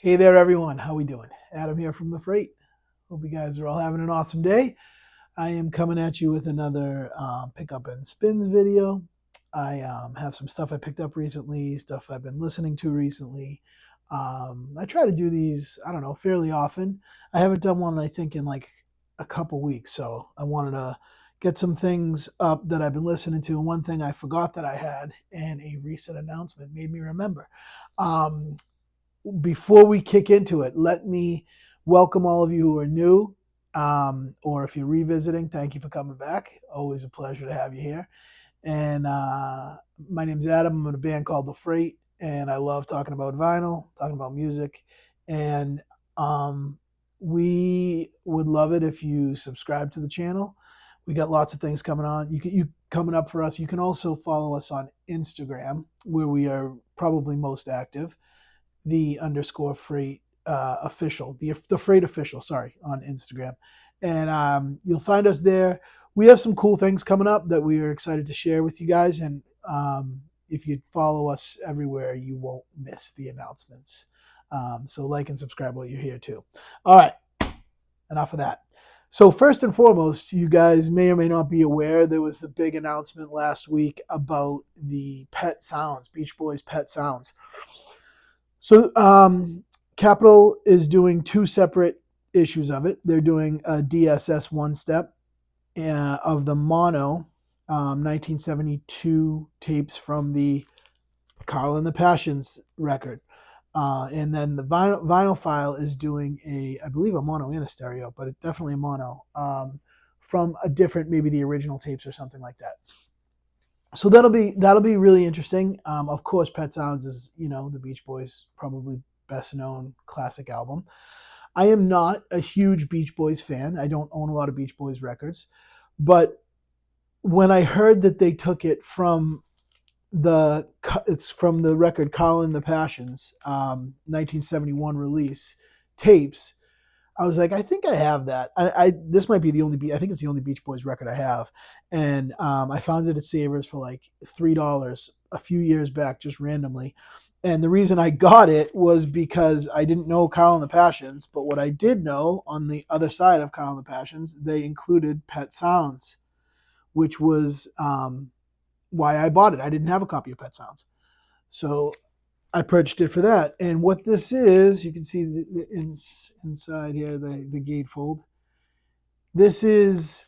Hey there, everyone. How we doing? Adam here from The Freight. Hope you guys are all having an awesome day. I am coming at you with another pickup and spins video. I have some stuff I picked up recently, stuff I've been listening to recently. I try to do these, I don't know, fairly often. I haven't done one, I think, in like a couple weeks, so I wanted to get some things up that I've been listening to. And one thing I forgot that I had, and a recent announcement made me remember. Um, Before we kick into it, let me welcome all of you who are new, or if you're revisiting, thank you for coming back. Always a pleasure to have you here. And my name's Adam. I'm in a band called The Freight, and I love talking about vinyl, talking about music. And we would love it if you subscribe to the channel. We got lots of things coming on. You coming up for us. You can also follow us on Instagram, where we are probably most active, the underscore freight official, the freight official, sorry, on Instagram. And you'll find us there. We have some cool things coming up that we are excited to share with you guys. And if you follow us everywhere, you won't miss the announcements. So like and subscribe while you're here too. All right, enough of that. So first and foremost, you guys may or may not be aware, there was the big announcement last week about the Pet Sounds, Beach Boys Pet Sounds. So Capitol is doing two separate issues of it. They're doing a DSS one step of the mono 1972 tapes from the Carl and the Passions record. And then the Vinylphyle is doing I believe a mono and a stereo, but it's definitely a mono from a different, maybe the original tapes or something like that. So that'll be really interesting. Of course, Pet Sounds is, the Beach Boys' probably best known classic album. I am not a huge Beach Boys fan. I don't own a lot of Beach Boys records, but when I heard that they took it from it's from the record Carl and the Passions, 1971 release tapes, I was like, I think I have that. This might be the only. I think it's the only Beach Boys record I have, and I found it at Savers for like $3 a few years back, just randomly. And the reason I got it was because I didn't know Carl and the Passions, but what I did know, on the other side of Carl and the Passions, they included Pet Sounds, which was why I bought it. I didn't have a copy of Pet Sounds, so I purchased it for that. And what this is, you can see inside here, the gatefold. This is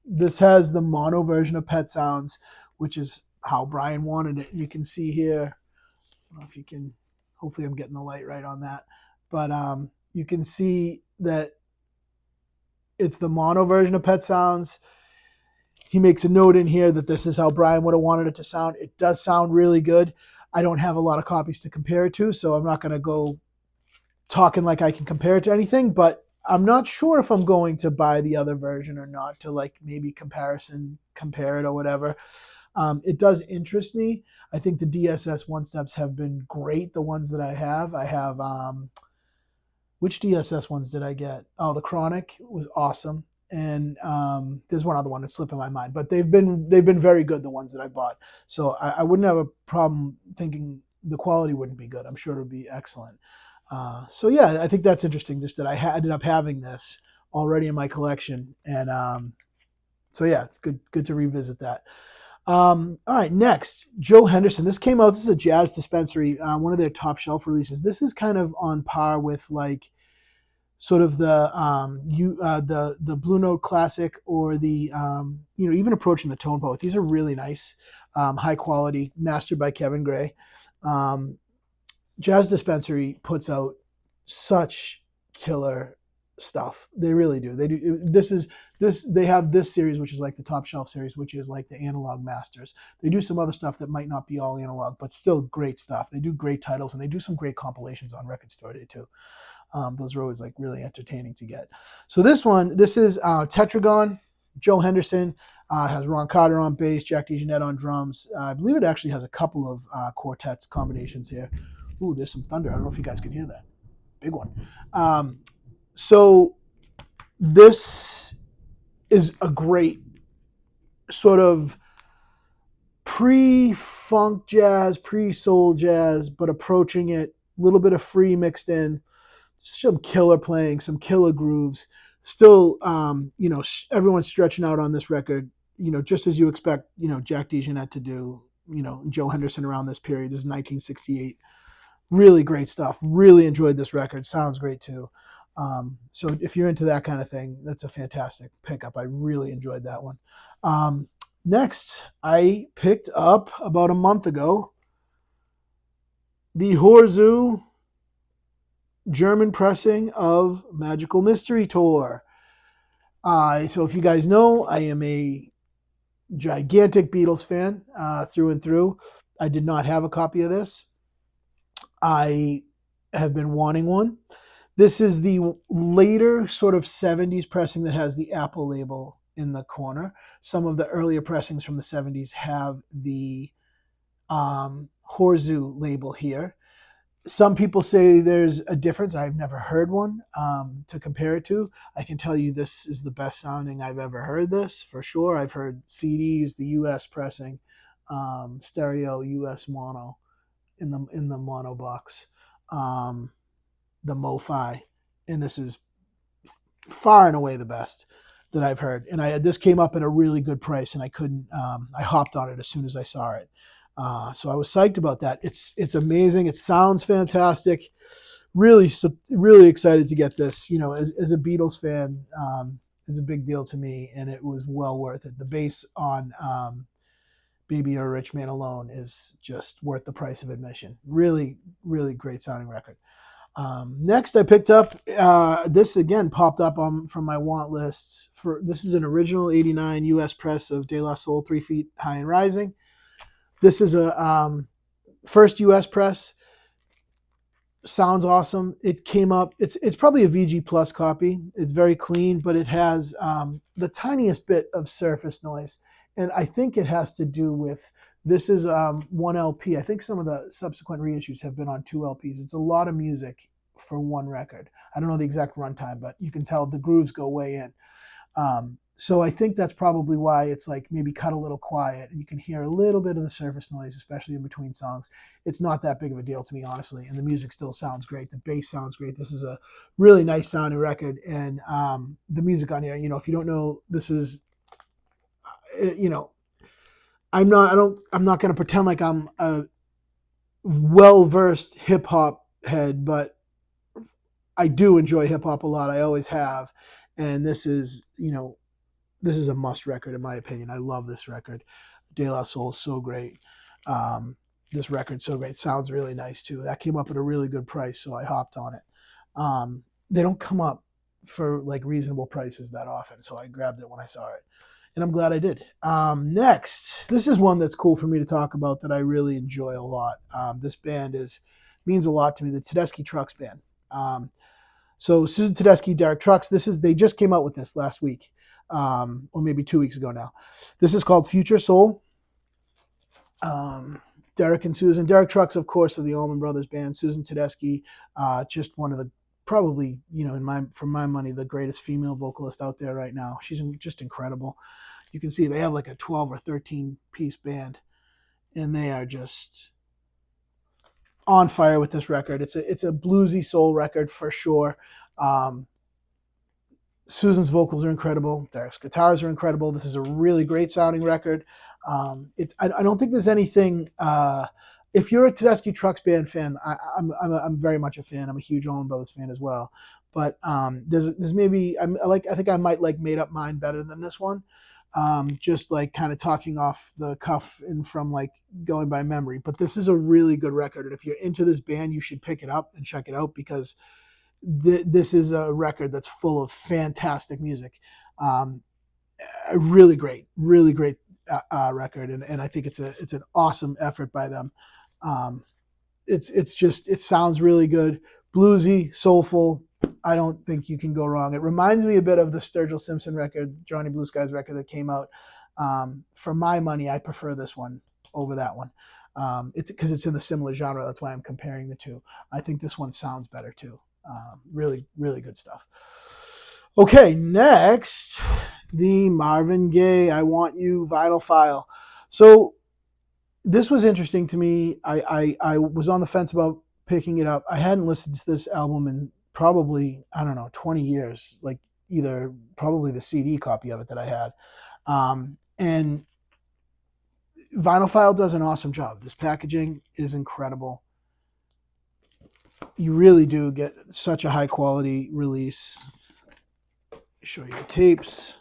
this has the mono version of Pet Sounds, which is how Brian wanted it. You can see here, I don't know if you can, hopefully I'm getting the light right on that, but you can see that it's the mono version of Pet Sounds. He makes a note in here that this is how Brian would have wanted it to sound. It does sound really good. I don't have a lot of copies to compare it to, so I'm not going to go talking like I can compare it to anything, but I'm not sure if I'm going to buy the other version or not, to like maybe compare it or whatever. It does interest me. I think the DSS one steps have been great. The ones that I have which DSS ones did I get? Oh, the Chronic was awesome. And there's one other one that's slipping my mind, but they've been very good, the ones that I bought. So I wouldn't have a problem thinking the quality wouldn't be good. I'm sure it'll be excellent. So yeah, I think that's interesting, just that I ended up having this already in my collection, and so yeah, it's good to revisit that. All right, next, Joe Henderson. This came out. This is a Jazz Dispensary, one of their top shelf releases. This is kind of on par with like sort of the Blue Note Classic, or the even approaching the Tone Poet. These are really nice, high quality, mastered by Kevin Gray. Jazz Dispensary puts out such killer stuff. They really do. They do. They have this series, which is like the top shelf series, which is like the analog masters. They do some other stuff that might not be all analog, but still great stuff. They do great titles, and they do some great compilations on Record Store Day too. Those are always like really entertaining to get. So this is Tetragon. Joe Henderson has Ron Carter on bass, Jack DeJohnette on drums. I believe it actually has a couple of quartets combinations here. Ooh, there's some thunder. I don't know if you guys can hear that. Big one. So this is a great sort of pre-funk jazz, pre-soul jazz, but approaching it little bit of free mixed in, some killer playing, some killer grooves. Still, everyone's stretching out on this record, just as you expect, Jack DeJohnette to do, Joe Henderson around this period. This is 1968. Really great stuff. Really enjoyed this record. Sounds great too. So if you're into that kind of thing, that's a fantastic pickup. I really enjoyed that one. Next, I picked up about a month ago the Horzu German pressing of Magical Mystery Tour. So if you guys know, I am a gigantic Beatles fan through and through. I did not have a copy of this. I have been wanting one. This is the later sort of 70s pressing that has the Apple label in the corner. Some of the earlier pressings from the 70s have the Horzu label here. Some people say there's a difference. I've never heard one to compare it to. I can tell you this is the best sounding I've ever heard this, for sure. I've heard CDs, the US pressing, stereo US mono in the mono box, the MoFi, and this is far and away the best that I've heard. And this came up at a really good price, and I couldn't. I hopped on it as soon as I saw it. So I was psyched about that. It's amazing. It sounds fantastic. Really, really excited to get this. As a Beatles fan, is a big deal to me, and it was well worth it. The bass on Baby You're a Rich Man Alone is just worth the price of admission. Really, really great sounding record. Next, I picked up this again popped up from my want lists. This is an original '89 U.S. press of De La Soul 3 Feet High and Rising. This is a first U.S. press. Sounds awesome. It came up. It's probably a VG Plus copy. It's very clean, but it has the tiniest bit of surface noise, and I think it has to do with this is one LP. I think some of the subsequent reissues have been on 2 LPs. It's a lot of music for one record. I don't know the exact runtime, but you can tell the grooves go way in. So I think that's probably why it's like maybe cut a little quiet and you can hear a little bit of the surface noise, especially in between songs. It's not that big of a deal to me, honestly, and the music still sounds great. The bass sounds great. This is a really nice sounding record, and the music on here, if you don't know, this is, I'm not going to pretend like I'm a well-versed hip hop head, but I do enjoy hip hop a lot. I always have, and this is a must record in my opinion. I love this record. De La Soul is so great. This record's so great. Sounds really nice too. That came up at a really good price, so I hopped on it. They don't come up for like reasonable prices that often, so I grabbed it when I saw it, and I'm glad I did. Next, this is one that's cool for me to talk about that I really enjoy a lot. This band means a lot to me. The Tedeschi Trucks Band. So Susan Tedeschi, Derek Trucks. They just came out with this last week. Or maybe 2 weeks ago now. This is called Future Soul. Derek and Susan. Derek Trucks, of course, of the Allman Brothers Band. Susan Tedeschi, just one of the probably, for my money, the greatest female vocalist out there right now. She's just incredible. You can see they have like a 12 or 13 piece band, and they are just on fire with this record. It's a bluesy soul record for sure. Susan's vocals are incredible. Derek's guitars are incredible. This is a really great sounding record. I don't think there's anything. If you're a Tedeschi Trucks Band fan, I'm very much a fan. I'm a huge Allman Brothers fan as well. But there's maybe I think I might like Made Up Mind better than this one. Just like kind of talking off the cuff and from like going by memory. But this is a really good record, and if you're into this band, you should pick it up and check it out because this is a record that's full of fantastic music. A really great record, and I think it's an awesome effort by them. It sounds really good, bluesy, soulful. I don't think you can go wrong. It reminds me a bit of the Sturgill Simpson record, Johnny Blue Sky's record that came out. For my money, I prefer this one over that one. It's because it's in the similar genre. That's why I'm comparing the two. I think this one sounds better too. Really, really good stuff. Okay, next, the Marvin Gaye I Want You Vinylphyle. So this was interesting to me. I was on the fence about picking it up. I hadn't listened to this album in probably, I don't know, 20 years, like either probably the CD copy of it that I had. And Vinylphyle does an awesome job. This packaging is incredible. You really do get such a high quality release. Show you the tapes.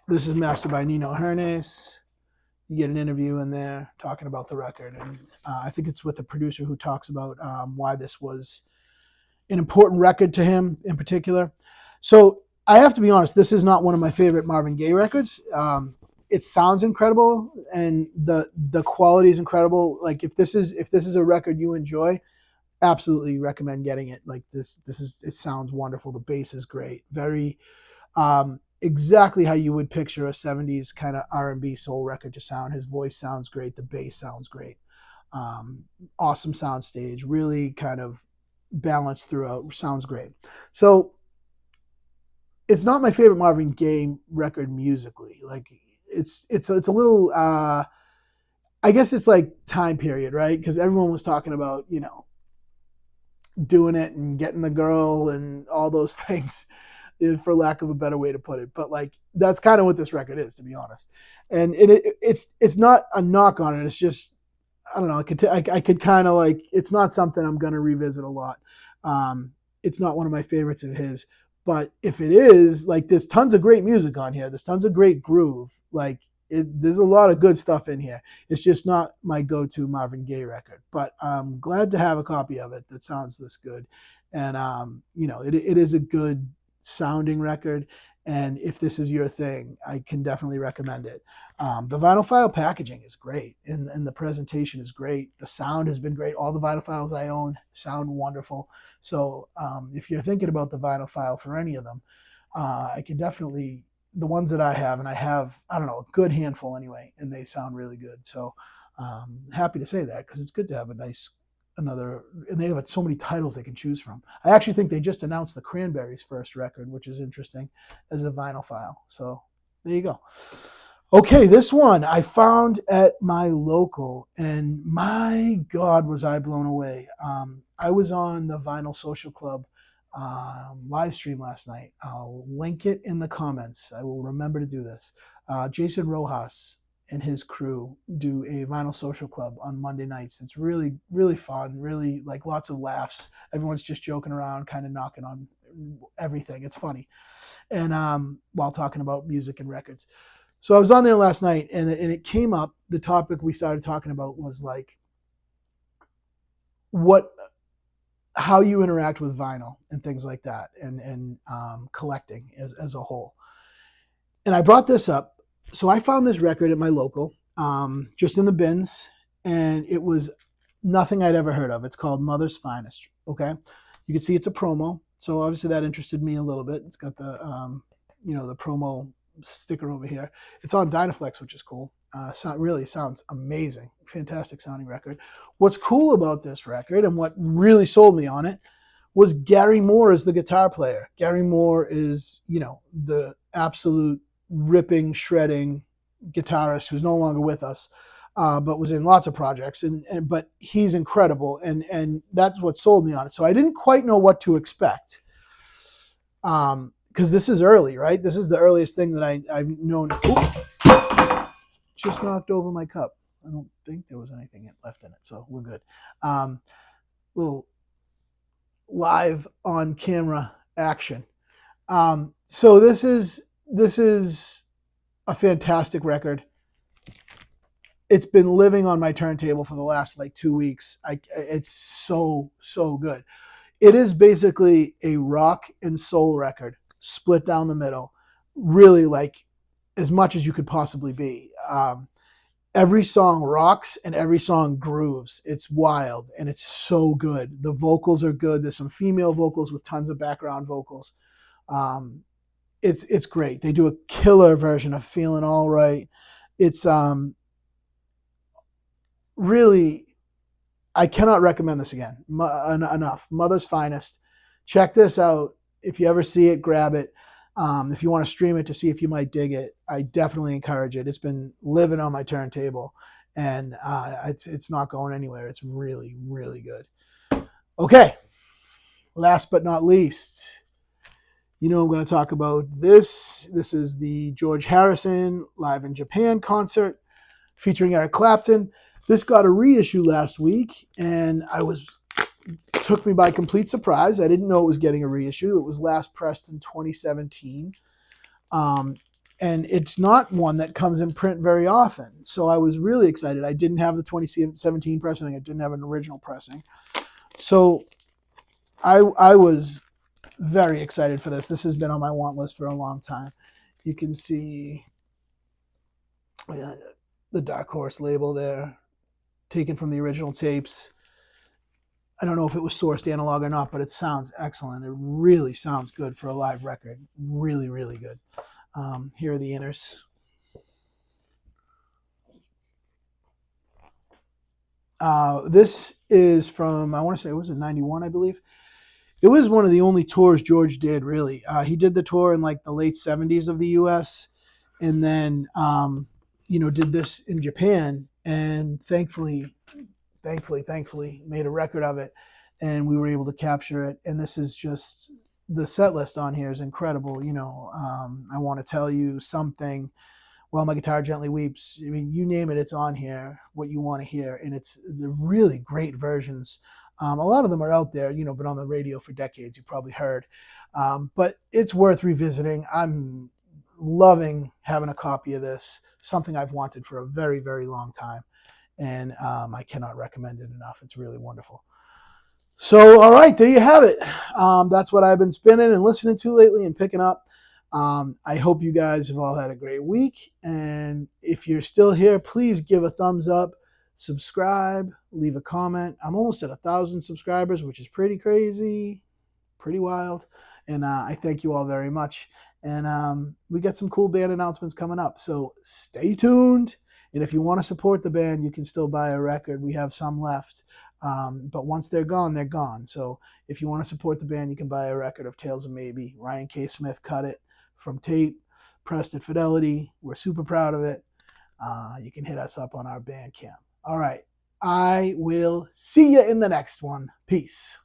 This is mastered by Nino Hernes. You get an interview in there talking about the record. And I think it's with a producer who talks about why this was an important record to him in particular. So I have to be honest, this is not one of my favorite Marvin Gaye records. It sounds incredible, and the quality is incredible. Like if this is a record you enjoy, absolutely recommend getting it. Like it sounds wonderful. The bass is great. Very exactly how you would picture a 70s kind of R&B soul record to sound. His voice sounds great. The bass sounds great. Awesome sound stage. Really kind of balanced throughout. Sounds great. So it's not my favorite Marvin Gaye record musically. Like it's a little I guess it's like time period, right? Because everyone was talking about, you know, doing it and getting the girl and all those things, for lack of a better way to put it. But like that's kind of what this record is, to be honest. And it's not a knock on it. It's just, I don't know. I could kind of like, it's not something I'm gonna revisit a lot. It's not one of my favorites of his. But if it is, like, there's tons of great music on here. There's tons of great groove. Like, there's a lot of good stuff in here. It's just not my go-to Marvin Gaye record. But I'm glad to have a copy of it that sounds this good. And, you know, it is a good sounding record. And if this is your thing, I can definitely recommend it. The Vinylphyle packaging is great, and the presentation is great. The sound has been great. All the Vinylphiles I own sound wonderful. So if you're thinking about the Vinylphyle for any of them, I can definitely, the ones that I have, and I have, I don't know, a good handful anyway, and they sound really good. So happy to say that, because it's good to have a nice, another, and they have so many titles they can choose from. I actually think they just announced the Cranberries' first record, which is interesting, as a Vinylphyle. So there you go. Okay, this one I found at my local, and my God, was I blown away. I was on the Vinyl Social Club live stream last night. I'll link it in the comments. I will remember to do this. Jason Rojas and his crew do a Vinyl Social Club on Monday nights. It's really, really fun, really, like, lots of laughs. Everyone's just joking around, kind of knocking on everything. It's funny. And while talking about music and records. So I was on there last night, and it came up, the topic we started talking about was like how you interact with vinyl and things like that, and collecting as a whole. And I brought this up. So I found this record at my local, just in the bins, and it was nothing I'd ever heard of. It's called Mother's Finest. Okay, you can see it's a promo, so obviously that interested me a little bit. It's got the the promo sticker over here. It's on Dynaflex, which is cool. Really sounds amazing. Fantastic sounding record. What's cool about this record, and what really sold me on it, was Gary Moore as the guitar player. Gary Moore is, the absolute ripping, shredding guitarist who's no longer with us, but was in lots of projects. But he's incredible, and that's what sold me on it. So I didn't quite know what to expect. Because this is early, right? This is the earliest thing that I've known. Ooh, just knocked over my cup. I don't think there was anything left in it, so we're good. Little live on camera action. So this is a fantastic record. It's been living on my turntable for the last 2 weeks. It's so good. It is basically a rock and soul record, split down the middle, really, like, as much as you could possibly be. Every song rocks and every song grooves. It's wild, and it's so good. The vocals are good. There's some female vocals with tons of background vocals. It's great. They do a killer version of Feeling All Right. It's really, I cannot recommend this again enough. Mother's Finest. Check this out. If you ever see it, grab it. If you want to stream it to see if you might dig it, I definitely encourage it. It's been living on my turntable, and it's not going anywhere. It's really, really good. Okay, last but not least, I'm going to talk about this. This is the George Harrison Live in Japan concert featuring Eric Clapton. This got a reissue last week, and took me by complete surprise. I didn't know it was getting a reissue. It was last pressed in 2017. And it's not one that comes in print very often. So I was really excited. I didn't have the 2017 pressing. I didn't have an original pressing. So I was very excited for this. This has been on my want list for a long time. You can see the Dark Horse label there, taken from the original tapes. I don't know if it was sourced analog or not, but it sounds excellent. It really sounds good for a live record. Really, really good. Here are the inners. This is from, I want to say, was it 91, I believe? It was one of the only tours George did, really. He did the tour in like the late 70s of the U.S. and then, did this in Japan, and thankfully made a record of it, and we were able to capture it. And this is just, the set list on here is incredible. I Want to Tell You, Something, While My Guitar Gently Weeps. I mean, you name it, it's on here, what you want to hear. And they're really great versions. A lot of them are out there, been on the radio for decades. You probably heard. But it's worth revisiting. I'm loving having a copy of this, something I've wanted for a very, very long time. And I cannot recommend it enough. It's really wonderful. So, all right, there you have it. That's what I've been spinning and listening to lately and picking up. I hope you guys have all had a great week. And if you're still here, please give a thumbs up, subscribe, leave a comment. I'm almost at 1,000 subscribers, which is pretty crazy, pretty wild. And I thank you all very much. And we got some cool band announcements coming up. So stay tuned. And if you want to support the band, you can still buy a record. We have some left. But once they're gone, they're gone. So if you want to support the band, you can buy a record of Tales of Maybe. Ryan K. Smith cut it from tape, pressed at Fidelity. We're super proud of it. You can hit us up on our Bandcamp. All right. I will see you in the next one. Peace.